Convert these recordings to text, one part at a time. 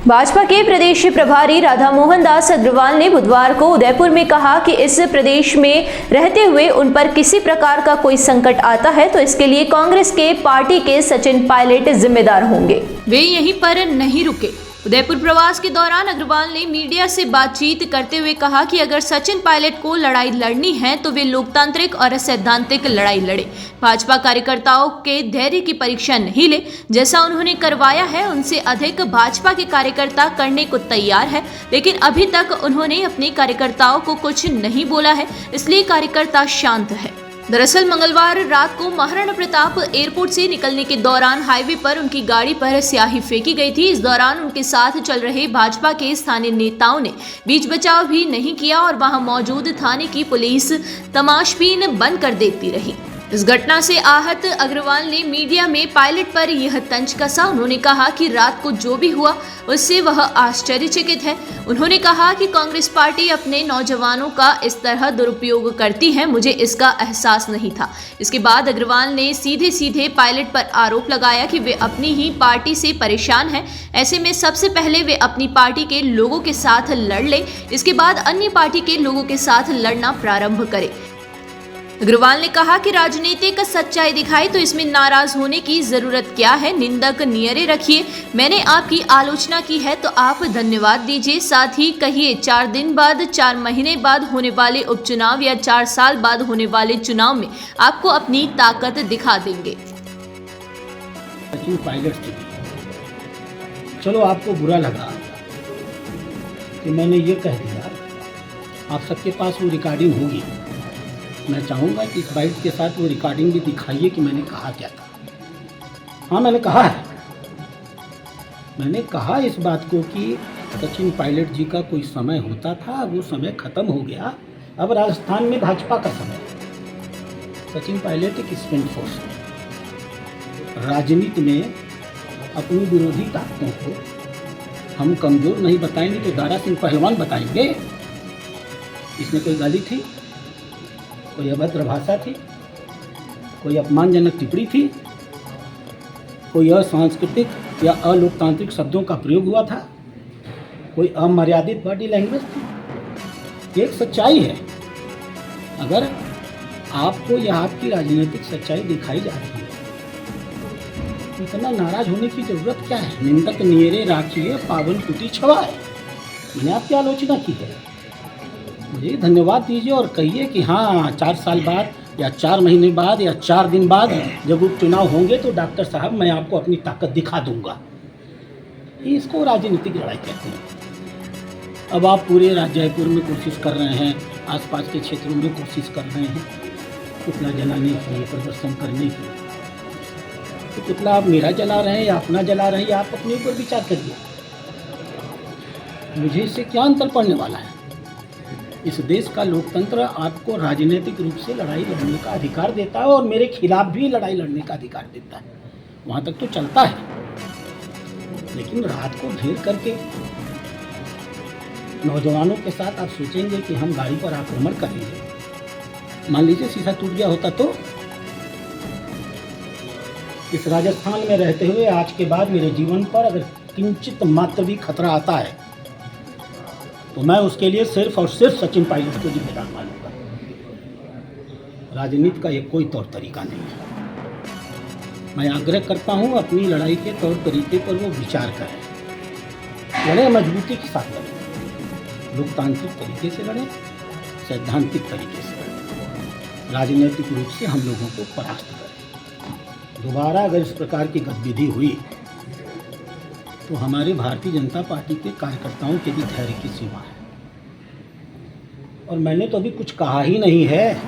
भाजपा के प्रदेश प्रभारी राधा मोहन दास अग्रवाल ने बुधवार को उदयपुर में कहा कि इस प्रदेश में रहते हुए उन पर किसी प्रकार का कोई संकट आता है तो इसके लिए कांग्रेस के पार्टी के सचिन पायलट जिम्मेदार होंगे। वे यहीं पर नहीं रुके। उदयपुर प्रवास के दौरान अग्रवाल ने मीडिया से बातचीत करते हुए कहा कि अगर सचिन पायलट को लड़ाई लड़नी है तो वे लोकतांत्रिक और सैद्धांतिक लड़ाई लड़े। भाजपा कार्यकर्ताओं के धैर्य की परीक्षा नहीं ले। जैसा उन्होंने करवाया है उनसे अधिक भाजपा के कार्यकर्ता करने को तैयार है, लेकिन अभी तक उन्होंने अपने कार्यकर्ताओं को कुछ नहीं बोला है, इसलिए कार्यकर्ता शांत है। दरअसल मंगलवार रात को महाराणा प्रताप एयरपोर्ट से निकलने के दौरान हाईवे पर उनकी गाड़ी पर स्याही फेंकी गई थी। इस दौरान उनके साथ चल रहे भाजपा के स्थानीय नेताओं ने बीच बचाव भी नहीं किया और वहां मौजूद थाने की पुलिस तमाशबीन बंद कर देती रही। इस घटना से आहत अग्रवाल ने मीडिया में पायलट पर यह तंज कसा। उन्होंने कहा कि रात को जो भी हुआ उससे वह आश्चर्यचकित है। उन्होंने कहा कि कांग्रेस पार्टी अपने नौजवानों का इस तरह दुरुपयोग करती है, मुझे इसका एहसास नहीं था। इसके बाद अग्रवाल ने सीधे सीधे पायलट पर आरोप लगाया कि वे अपनी ही पार्टी से परेशान हैं। ऐसे में सबसे पहले वे अपनी पार्टी के लोगों के साथ लड़ ले, इसके बाद अन्य पार्टी के लोगों के साथ लड़ना प्रारंभ करे। अग्रवाल ने कहा कि राजनीतिक सच्चाई दिखाई तो इसमें नाराज होने की जरूरत क्या है। निंदक नियरे रखिए। मैंने आपकी आलोचना की है तो आप धन्यवाद दीजिए, साथ ही कहिए 4 दिन बाद, 4 महीने बाद होने वाले उपचुनाव या 4 साल बाद होने वाले चुनाव में आपको अपनी ताकत दिखा देंगे। सचिन पायलट चलो आपको बुरा लगा कि मैंने ये कह दिया, आप सबके पास वो रिकॉर्डिंग होगी। मैं चाहूँगा कि इस बाइट के साथ वो रिकॉर्डिंग भी दिखाइए कि मैंने कहा क्या था। हाँ, मैंने कहा है, मैंने कहा इस बात को कि सचिन पायलट जी का कोई समय होता था, वो समय खत्म हो गया। अब राजस्थान में भाजपा का समय है। सचिन पायलट एक स्पेंट फोर्स है। राजनीति में अपनी विरोधी ताकतों को हम कमज़ोर नहीं बताएंगे तो दारा सिंह पहलवान बताएंगे। इसमें कोई गाली थी, कोई अभद्र भाषा थी, कोई अपमानजनक टिप्पणी थी, कोई असांस्कृतिक या अलोकतांत्रिक शब्दों का प्रयोग हुआ था, कोई अमर्यादित बॉडी लैंग्वेज थी। एक सच्चाई है। अगर आपको यह आपकी राजनीतिक सच्चाई दिखाई जा रही है तो इतना नाराज होने की जरूरत क्या है। निंदक नियरे राखिए, पावन कुटी छवाए। मैंने आपकी आलोचना की है, मुझे धन्यवाद दीजिए और कहिए कि हाँ 4 साल बाद या 4 महीने बाद या 4 दिन बाद जब उपचुनाव होंगे तो डॉक्टर साहब मैं आपको अपनी ताकत दिखा दूंगा। इसको राजनीतिक लड़ाई कहते हैं। अब आप पूरे जयपुर में कोशिश कर रहे हैं, आसपास के क्षेत्रों में कोशिश कर रहे हैं पुतला जलाने की, प्रदर्शन करने की। तो पुतला आप मेरा जला रहे हैं या अपना जला रहे हैं, आप अपने ऊपर विचार करिए। मुझे इससे क्या अंतर पड़ने वाला है। इस देश का लोकतंत्र आपको राजनीतिक रूप से लड़ाई लड़ने का अधिकार देता है और मेरे खिलाफ भी लड़ाई लड़ने का अधिकार देता है। वहाँ तक तो चलता है, लेकिन रात को घेर करके नौजवानों के साथ आप सोचेंगे कि हम गाड़ी पर आक्रमण करेंगे। मान लीजिए शीशा टूट गया होता तो इस राजस्थान में रहते हुए आज के बाद मेरे जीवन पर अगर किंचित मात्र भी खतरा आता है तो मैं उसके लिए सिर्फ और सिर्फ सचिन पायलट को जिम्मेदार मानूंगा। राजनीति का ये कोई तौर तरीका नहीं है। मैं आग्रह करता हूँ अपनी लड़ाई के तौर तरीके पर वो विचार करें। लड़े मजबूती के साथ लड़ें, लोकतांत्रिक तरीके से लड़ें, सैद्धांतिक तरीके से लड़ें, राजनीतिक रूप से हम लोगों को परास्त करें। दोबारा अगर इस प्रकार की गतिविधि हुई तो हमारे भारतीय जनता पार्टी के कार्यकर्ताओं के भी धैर्य की सीमा है। और मैंने तो अभी कुछ कहा ही नहीं है।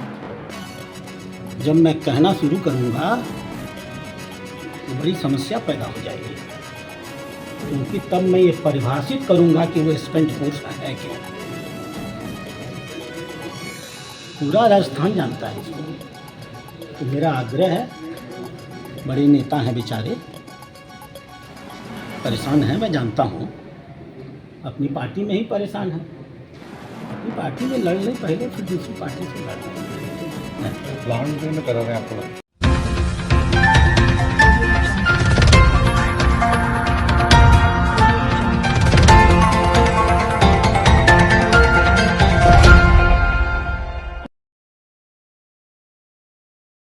जब मैं कहना शुरू करूंगा तो बड़ी समस्या पैदा हो जाएगी, क्योंकि तब मैं ये परिभाषित करूंगा कि वो स्पेंट फोर्स है क्या। पूरा राजस्थान जानता है इसको। तो मेरा आग्रह है, बड़े नेता हैं बेचारे, परेशान हैं, मैं जानता हूँ, अपनी पार्टी में ही परेशान है। अपनी पार्टी में लड़ लें पहले, फिर दूसरी पार्टी से लड़ लें। प्रधानमंत्री में करोगे आपको